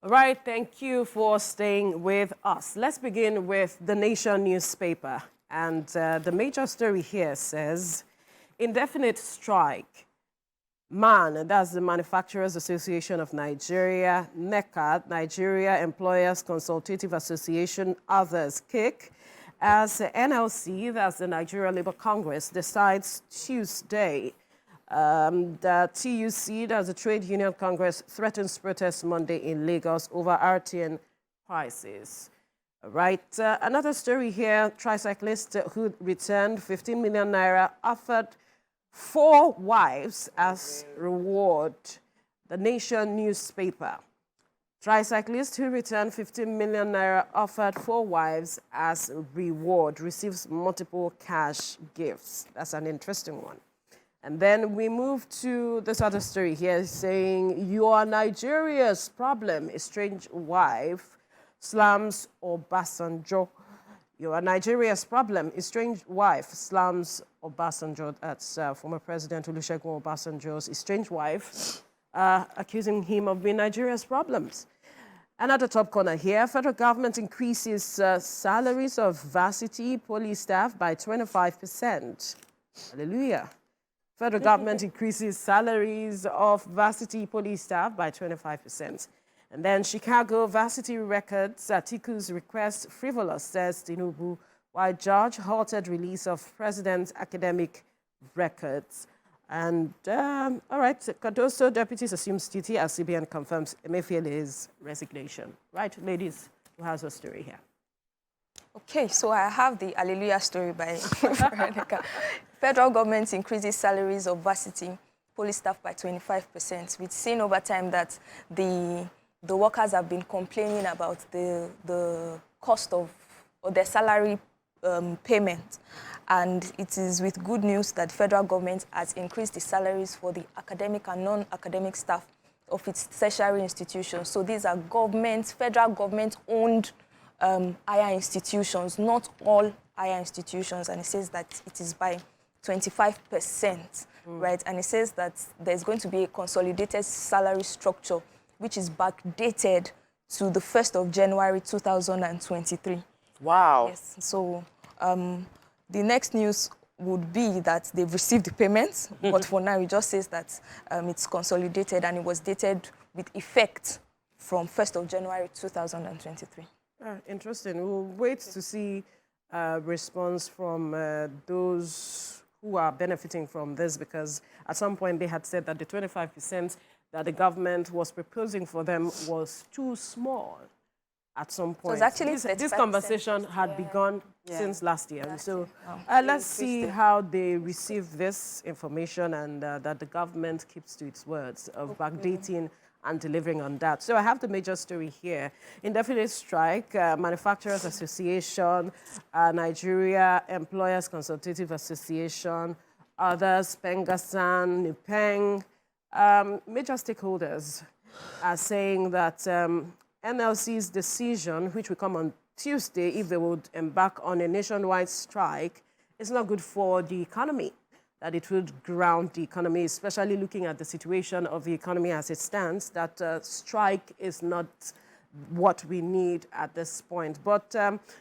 All right, thank you for staying with us. Let's begin with the Nation newspaper. And the major story here says, indefinite strike. MAN, that's the Manufacturers Association of Nigeria, NECA, Nigeria Employers Consultative Association, others kick, as NLC, that's the Nigeria Labour Congress, decides Tuesday. The TUC, that's the Trade Union Congress, threatens protest Monday in Lagos over RTN prices. All right, another story here, tricyclist who returned 15 million naira offered 4 wives as reward. The Nation newspaper. Tricyclist who returned 15 million naira offered 4 wives as reward receives multiple cash gifts. That's an interesting one. And then we move to this other story here saying, "You are Nigeria's problem, estranged wife slams Obasanjo." You are Nigeria's problem, estranged wife slams Obasanjo. That's former President Olusegun Obasanjo's estranged wife, accusing him of being Nigeria's problems. Another top corner here, federal government increases salaries of varsity police staff by 25%. Hallelujah. Federal government increases salaries of varsity police staff by 25%. And then Chicago Varsity Records, Atiku's request frivolous, says Tinubu, while judge halted release of president's academic records. And, all right, Cardoso deputies assumes duty as CBN confirms Emefiele's resignation. Right, ladies, who has a story here? Okay, so I have the Hallelujah story by Veronica. Federal government increases salaries of varsity police staff by 25%. We've seen over time that the workers have been complaining about the cost of or their salary payment. And it is with good news that the federal government has increased the salaries for the academic and non-academic staff of its tertiary institutions. So these are federal government-owned higher institutions, not all higher institutions. And it says that it is by 25%, right? And it says that there's going to be a consolidated salary structure, which is backdated to the 1st of January 2023. Wow. Yes. So the next news would be that they've received the payments, but for now it just says that it's consolidated and it was dated with effect from 1st of January 2023. Interesting. We'll wait to see response from those who are benefiting from this, because at some point they had said that the 25% that the government was proposing for them was too small at some point. So actually this conversation had begun since last year. So let's see how they receive this information and that the government keeps to its words of backdating and delivering on that. So I have the major story here. Indefinite strike, Manufacturers Association, Nigeria Employers Consultative Association, others, Pengasan, Nupeng, major stakeholders are saying that NLC's decision, which will come on Tuesday if they would embark on a nationwide strike, is not good for the economy, that it would ground the economy, especially looking at the situation of the economy as it stands, that strike is not what we need at this point. But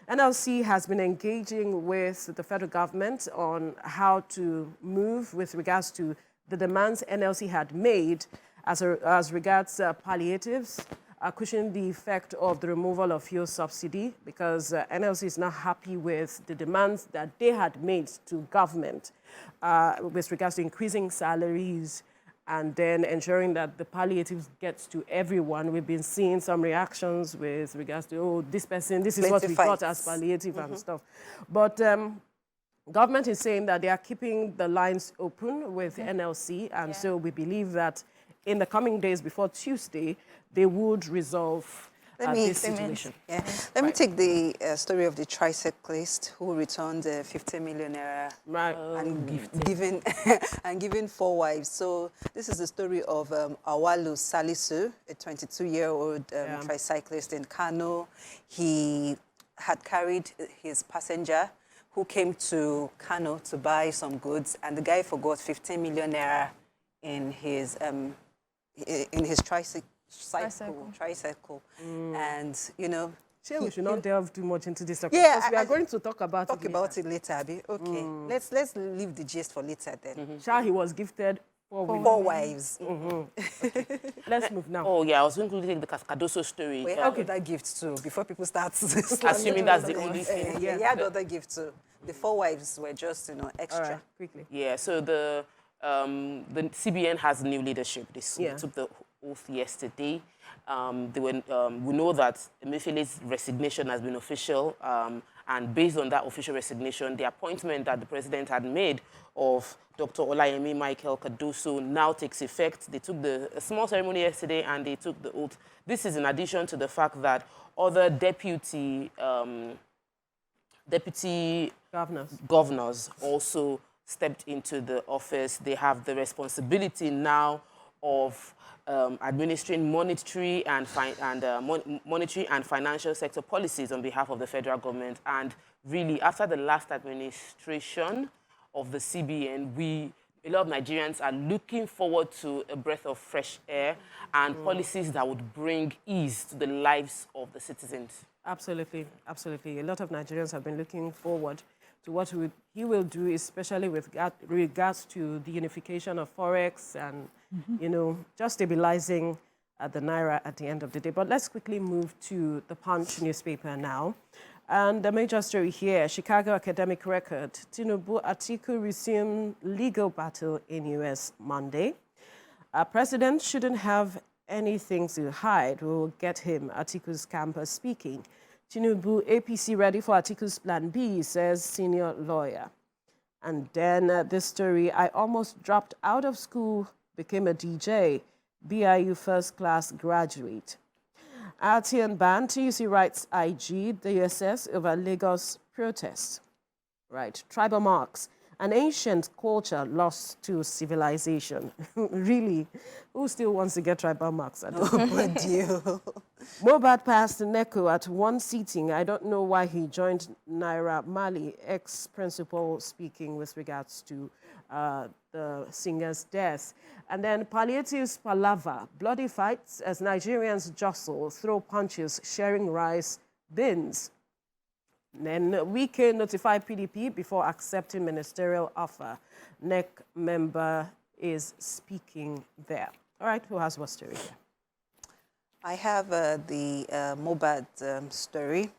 NLC has been engaging with the federal government on how to move with regards to the demands NLC had made as regards palliatives, cushioning the effect of the removal of fuel subsidy, because NLC is not happy with the demands that they had made to government with regards to increasing salaries and then ensuring that the palliatives gets to everyone. We've been seeing some reactions with regards to, oh, this person, this is what we got as palliative and stuff. But government is saying that they are keeping the lines open with NLC, and so we believe that in the coming days before Tuesday, they would resolve this situation. Let me take the story of the tricyclist who returned 50 million naira and given 4 wives. So this is the story of Awalu Salisu, a 22-year-old tricyclist in Kano. He had carried his passenger who came to Kano to buy some goods, and the guy forgot 15 million naira in his tricycle. And, you know, sure, we should not delve too much into this. Yeah, because we are going to talk about it later. Abi. Okay, let's leave the gist for later then. Sure, he was gifted 4 wives. Okay. Let's move now. Oh, yeah, I was going to take the Cascadoso story. We had other gifts too, before people start. Assuming that's the only thing. Yeah, he had other gifts too. The 4 wives were just, you know, extra. All right, quickly. Yeah, so the CBN has new leadership. They took the oath yesterday. We know that Emefiele's resignation has been official, and based on that official resignation, the appointment that the president had made of Dr. Olayemi Michael Cardoso now takes effect. They took a small ceremony yesterday and they took the oath. This is in addition to the fact that other deputy governors also stepped into the office. They have the responsibility now of administering monetary and financial sector policies on behalf of the federal government. And really, after the last administration of the CBN, a lot of Nigerians are looking forward to a breath of fresh air and policies that would bring ease to the lives of the citizens. Absolutely, absolutely. A lot of Nigerians have been looking forward to what he will do, especially with regards to the unification of Forex and, you know, just stabilizing the Naira at the end of the day. But let's quickly move to the Punch newspaper now. And the major story here, Chicago academic record, Tinubu Atiku resume legal battle in U.S. Monday. President shouldn't have anything to hide. We will get him, Atiku's campus speaking. Tinubu, APC ready for Atiku's plan B, says senior lawyer. And then this story, I almost dropped out of school, became a DJ, BIU first class graduate. RTN ban, TUC writes IG, the USS over Lagos protest. Right, tribal marks, an ancient culture lost to civilization. Really, who still wants to get tribal marks? I don't know. Mohbad passed Neko at one sitting. I don't know why he joined Naira Marley, ex-principal, speaking with regards to the singer's death. And then palliatives palaver, bloody fights as Nigerians jostle, throw punches, sharing rice bins. Then Wike notified PDP before accepting ministerial offer. NEC member is speaking there. All right, who has what story here? I have the Mohbad story,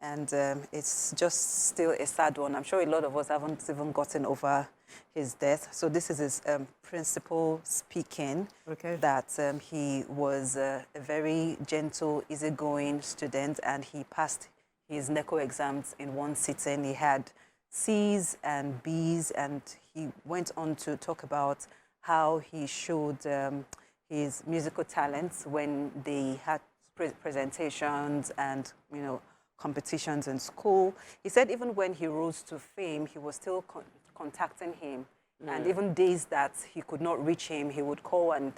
and it's just still a sad one. I'm sure a lot of us haven't even gotten over his death. So this is his principal speaking, that he was a very gentle, easygoing student, and he passed his NECO exams in one sitting. He had C's and B's, and he went on to talk about how he showed his musical talents when they had presentations and, you know, competitions in school. He said even when he rose to fame, he was still contacting him. And even days that he could not reach him, he would call, and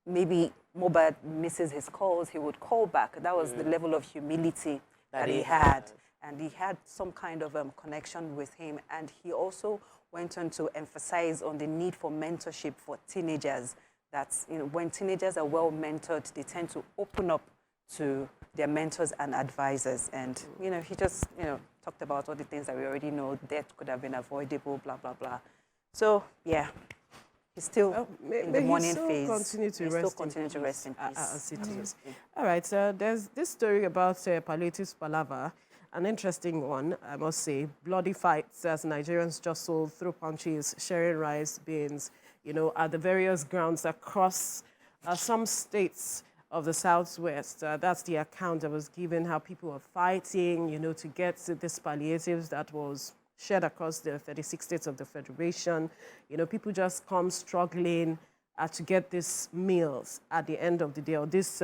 maybe Mohbad misses his calls, he would call back. That was the level of humility that he had. And he had some kind of connection with him. And he also went on to emphasize on the need for mentorship for teenagers. That's, you know, when teenagers are well mentored, they tend to open up to their mentors and advisors. And, you know, he just, you know, talked about all the things that we already know. Death could have been avoidable, blah, blah, blah. So, yeah, he's still in the mourning phase. Still continue to rest in peace. All right, so there's this story about palliatives palaver, an interesting one, I must say. Bloody fights as Nigerians jostle, throw punches, sharing rice bins, you know, at the various grounds across some states of the Southwest. That's the account that was given, how people were fighting, you know, to get this palliatives that was shared across the 36 states of the Federation. You know, people just come struggling to get these meals at the end of the day, or this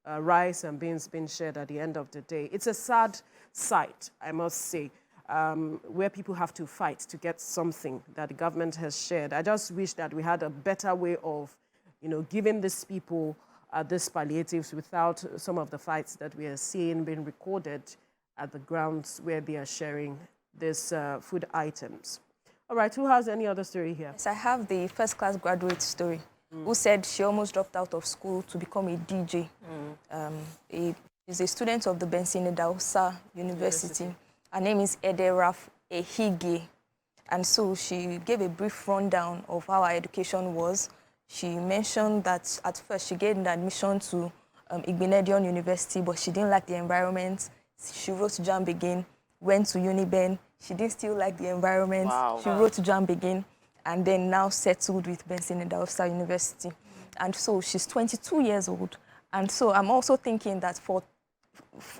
rice and beans being shared at the end of the day. It's a sad sight, I must say, where people have to fight to get something that the government has shared. I just wish that we had a better way of, you know, giving these people these palliatives without some of the fights that we are seeing being recorded at the grounds where they are sharing these food items. All right, who has any other story here? Yes, I have the first-class graduate story. who said she almost dropped out of school to become a DJ. She's a student of the Benson Idahosa University. Her name is Ederaf Ehige. And so she gave a brief rundown of how her education was. She mentioned that at first she gained admission to Igbenedion University, but she didn't like the environment. She wrote to JAMB again, went to Uniben. She didn't still like the environment. Wow. She wrote to JAMB again, and then now settled with Benson Idahosa University. And so she's 22 years old. And so I'm also thinking that for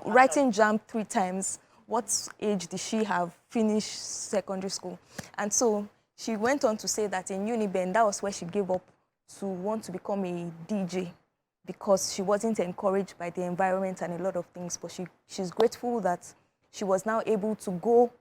writing JAMB 3 times, what age did she have finished secondary school? And so she went on to say that in Uniben, that was where she gave up to want to become a DJ because she wasn't encouraged by the environment and a lot of things. But she's grateful that she was now able to go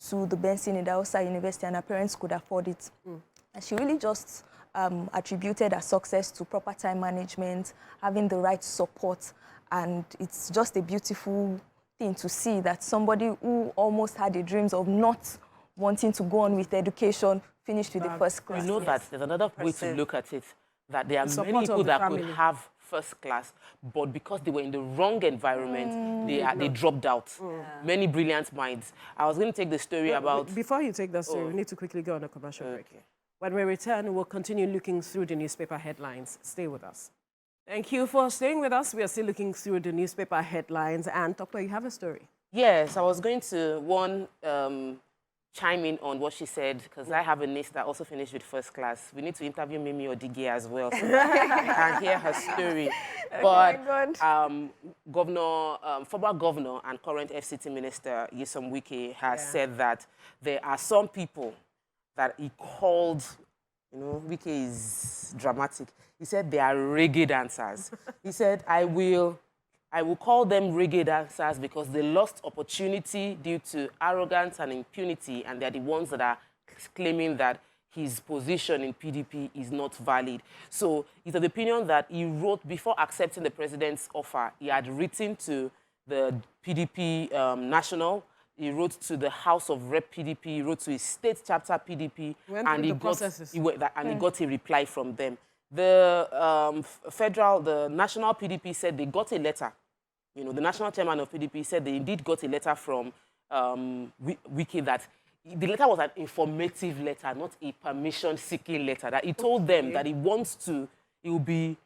to the Benson Idahosa University and her parents could afford it. And she really just attributed her success to proper time management, having the right support. And it's just a beautiful thing to see that somebody who almost had the dreams of not wanting to go on with education finished with the first class. You know that there's another way to look at it, that there are many people that could have first class, but because they were in the wrong environment, they dropped out. Many brilliant minds. I was going to take the story about... Before you take that story, we need to quickly go on a commercial break. When we return, we'll continue looking through the newspaper headlines. Stay with us. Thank you for staying with us. We are still looking through the newspaper headlines. And Tochukwu, you have a story. Yes, I was going to, chime in on what she said, because I have a niece that also finished with first class. We need to interview Mimi Odige as well, so and hear her story. But former governor and current FCT minister, Nyesom Wike, has said that there are some people that he called, Wike is dramatic. He said they are reggae dancers. He said, I will call them reggae dancers because they lost opportunity due to arrogance and impunity, and they're the ones that are claiming that his position in PDP is not valid. So he's of the opinion that he wrote, before accepting the president's offer, he had written to the PDP national, he wrote to the House of Rep PDP, he wrote to his state chapter PDP, and he got a reply from them. The the national PDP said they got a letter. The national chairman of PDP said they indeed got a letter from Wike that the letter was an informative letter, not a permission-seeking letter. That he told them that he will be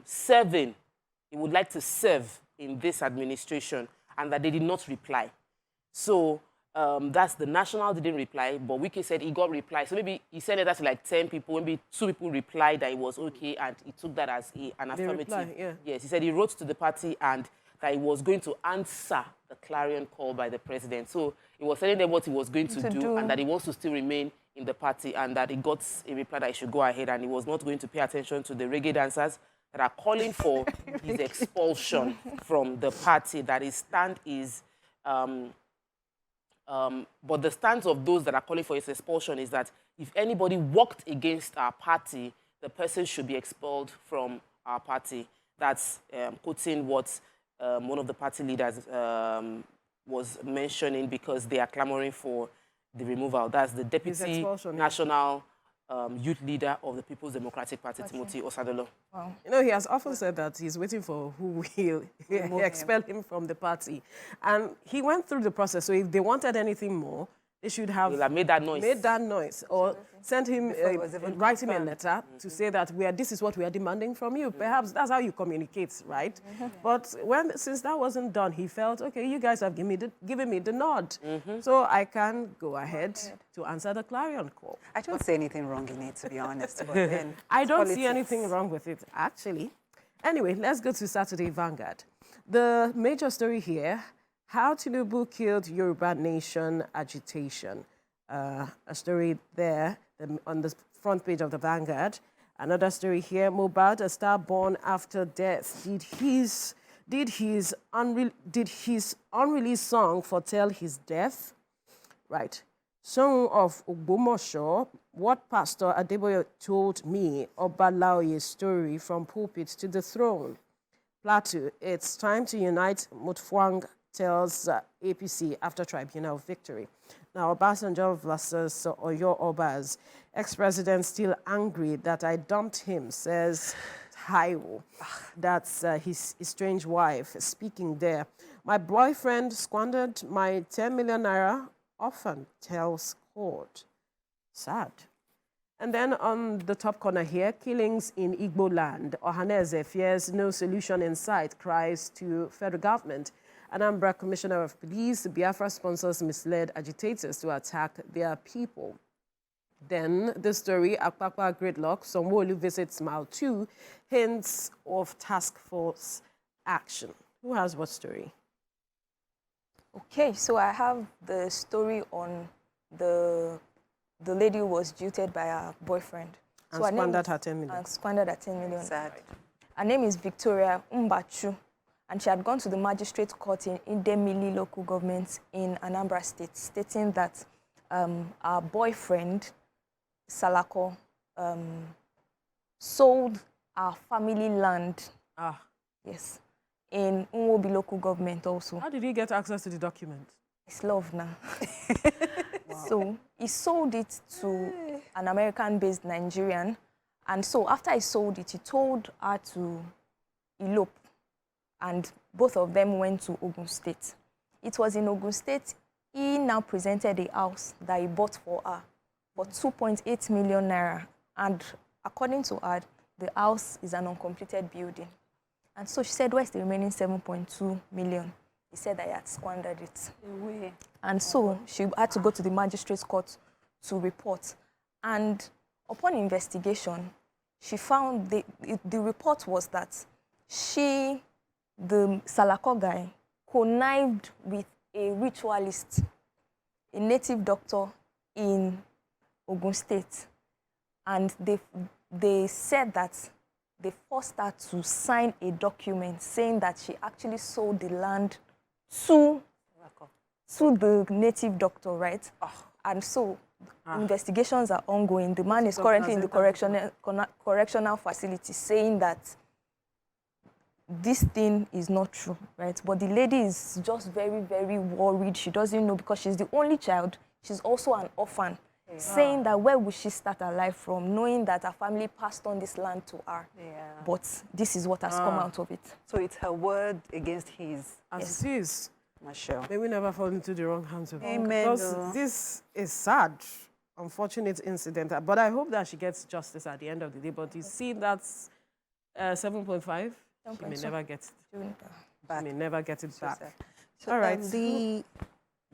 serving, he would like to serve in this administration, and that they did not reply. So that's the national didn't reply, but Wike said he got reply. So maybe he sent it to like 10 people, maybe 2 people replied that it was okay, and he took that as an affirmative. Reply, Yes, he said he wrote to the party and that he was going to answer the clarion call by the president. So he was telling them what he was going to do and that he wants to still remain in the party, and that he got a reply that he should go ahead and he was not going to pay attention to the reggae dancers that are calling for his expulsion from the party, that his stand is... but the stance of those that are calling for his expulsion is that if anybody walked against our party, the person should be expelled from our party. That's quoting what one of the party leaders was mentioning, because they are clamoring for the removal. That's the Deputy National Youth Leader of the People's Democratic Party, Timothy Osadolo. Wow. He has often said that he's waiting for who will expel him from the party. And he went through the process. So if they wanted anything more, they should have made that noise. Or sent him, write him a letter to say that this is what we are demanding from you. Perhaps that's how you communicate, right? But since that wasn't done, he felt, okay, you guys have given me the nod. So I can go ahead to answer the clarion call. I don't see anything wrong in it, to be honest. But then I don't see anything wrong with it, actually. Anyway, let's go to Saturday Vanguard. The major story here: how Tinubu killed Yoruba Nation agitation. A story there on the front page of the Vanguard. Another story here: Mohbad, a star born after death. Did his unreleased song foretell his death? Right. Song of Ogbomoso, what Pastor Adeboye told me, Obalaoye's story from pulpit to the throne. Plateau, it's time to unite Mutfwang tells APC after tribunal victory. Now, Obasanjo versus Oyo Obas. Ex-president still angry that I dumped him, says Taiwo. That's his estranged wife speaking there. My boyfriend squandered my 10 million naira orphan, tells court. Sad. And then on the top corner here, killings in Igbo land. Ohaneze fears no solution in sight, cries to federal government. Anambra Commissioner of Police, Biafra sponsors misled agitators to attack their people. Then the story, Akpakpa gridlock, Sanwo-Olu visits Mile 2, hints of task force action. Who has what story? Okay, so I have the story on the lady who was jilted by her boyfriend. And squandered her 10 million. And squandered her 10 million. Sad. Her name is Victoria Mbachu, and she had gone to the magistrate court in Idemili local government in Anambra State, stating that her boyfriend, Salako, sold her family land. Yes. In Nnobi local government also. How did he get access to the document? It's love now. Wow. So he sold it to an American-based Nigerian. And so after he sold it, he told her to elope. And both of them went to Ogun State. It was in Ogun State, he now presented a house that he bought for her for 2.8 million naira. And according to her, the house is an uncompleted building. And so she said, where's the remaining 7.2 million? He said that he had squandered it. And so she had to go to the magistrate's court to report. And upon investigation, she found the report was that she, the Salako guy, connived with a ritualist, a native doctor in Ogun State. And they said that they forced her to sign a document saying that she actually sold the land to the native doctor, right? And so investigations are ongoing. The man is currently in the correctional facility saying that this thing is not true, right? But the lady is just very, very worried. She doesn't know because she's the only child. She's also an orphan. Saying that where would she start her life from, knowing that her family passed on this land to her. But this is what has come out of it. So it's her word against his. As it is. Michelle. May we never fall into the wrong hands of Amen. Because this is sad, unfortunate incident. But I hope that she gets justice at the end of the day. But you see, that's 7.5. She may never get it back. She may never get it back. So, all right.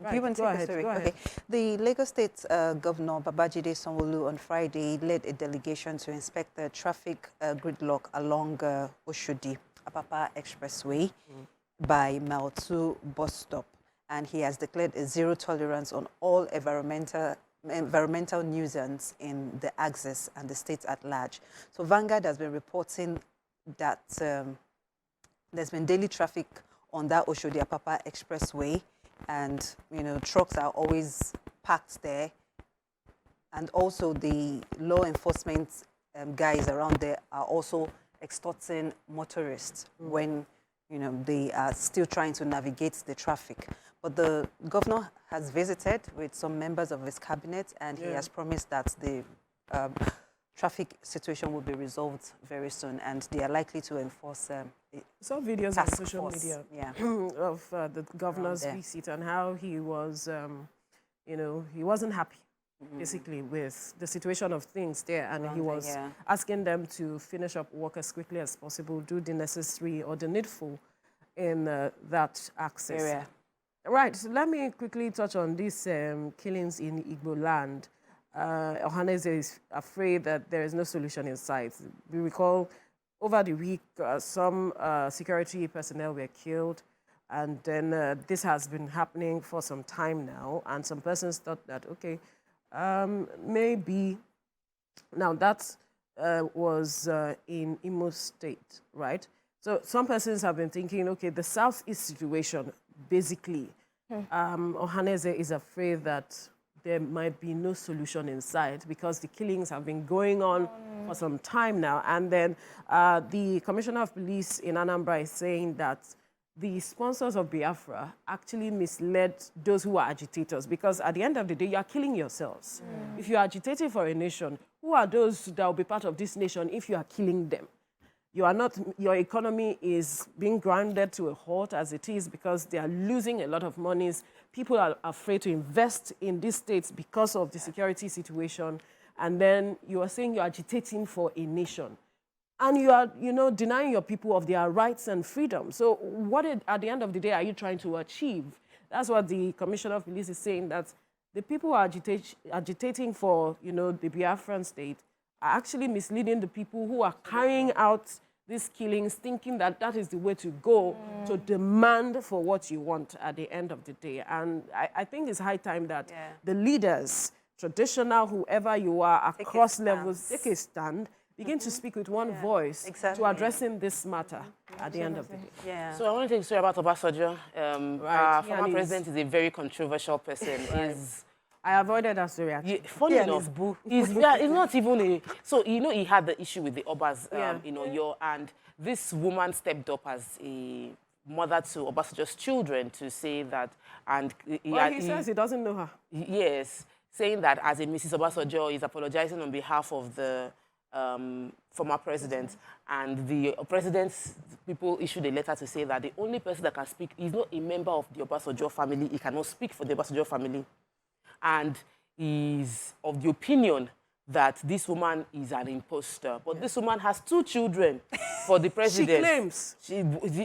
Go ahead. Okay. The Lagos State Governor Babajide Sanwo-Olu on Friday led a delegation to inspect the traffic gridlock along Oshodi Apapa Expressway by Mile 2 bus stop, and he has declared a zero tolerance on all environmental nuisance in the axis and the state at large. So Vanguard has been reporting that there's been daily traffic on that Oshodi Apapa Expressway. And, you know, trucks are always parked there. And also the law enforcement guys around there are also extorting motorists when, you know, they are still trying to navigate the traffic. But the governor has visited with some members of his cabinet, and he has promised that the traffic situation will be resolved very soon, and they are likely to enforce some videos on social media of the governor's visit and how he was, you know, he wasn't happy, basically, with the situation of things there. And he was asking them to finish up work as quickly as possible, do the necessary or the needful in that access area. Right, so let me quickly touch on these killings in Igbo land. Ohaneze is afraid that there is no solution in sight. We recall over the week, some security personnel were killed, and then this has been happening for some time now, and some persons thought that, okay, maybe, now that was in Imo State, right? So some persons have been thinking, okay, the Southeast situation, basically, Ohaneze is afraid that there might be no solution in sight because the killings have been going on for some time now. And then the Commissioner of Police in Anambra is saying that the sponsors of Biafra actually misled those who are agitators, because at the end of the day, you are killing yourselves. If you are agitating for a nation, who are those that will be part of this nation if you are killing them? You are not, your economy is being grounded to a halt as it is because they are losing a lot of monies. People are afraid to invest in these states because of the security situation. And then you are saying you're agitating for a nation. And you are, denying your people of their rights and freedom. So what, at the end of the day, are you trying to achieve? That's what the Commissioner of Police is saying, that the people who are agitating for, the Biafran state are actually misleading the people who are carrying out these killings, thinking that that is the way to go to demand for what you want at the end of the day. And I think it's high time that the leaders, traditional, whoever you are, across levels, take a stand, begin to speak with one voice to addressing this matter at the end of the day. So I want to tell you a story about Obasanjo. Our former president is a very controversial person. I avoided that story, actually. Funny enough, he's not even a... So, he had the issue with the Obas, and this woman stepped up as a mother to Obasanjo's children to say that... And he says he doesn't know her. Yes, saying that as a Mrs. Obasanjo is apologizing on behalf of the former president, and the president's people issued a letter to say that the only person that can speak is not a member of the Obasanjo family. He cannot speak for the Obasanjo family. And is of the opinion that this woman is an imposter. But this woman has 2 children for the president. She claims. He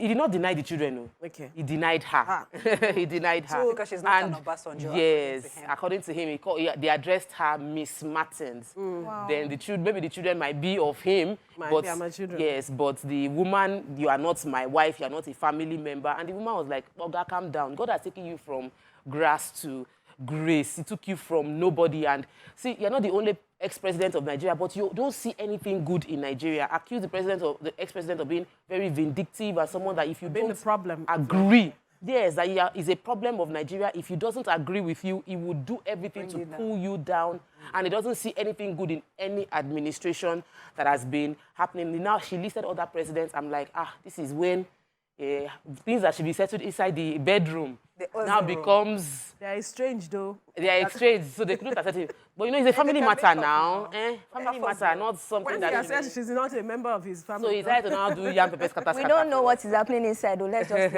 did not deny the children, no. Okay. He denied her. He denied her. So, because she's not an Obasanjo. Yes. According to him, they addressed her Miss Martins. Wow. Then maybe the children might be of him. Might be my children. Yes, but the woman, you are not my wife, you are not a family member. And the woman was like, Oga, calm down. God has taken you from grass to grace. He took you from nobody. And see, you're not the only ex-president of Nigeria, but you don't see anything good in Nigeria. Accuse the ex-president of being very vindictive and someone that if you don't agree, that is a problem of Nigeria. If he doesn't agree with you, he would do everything to pull you down. And he doesn't see anything good in any administration that has been happening. Now she listed other presidents. I'm like, this is when things that should be settled inside the bedroom now becomes... They are strange, though. They are strange, so they couldn't accept it. But, it's a family matter now. Family matter, not something that... When he said she's not a member of his family. So he tried to now do yam pepper scatter. We don't know what is happening inside, though. Let's just...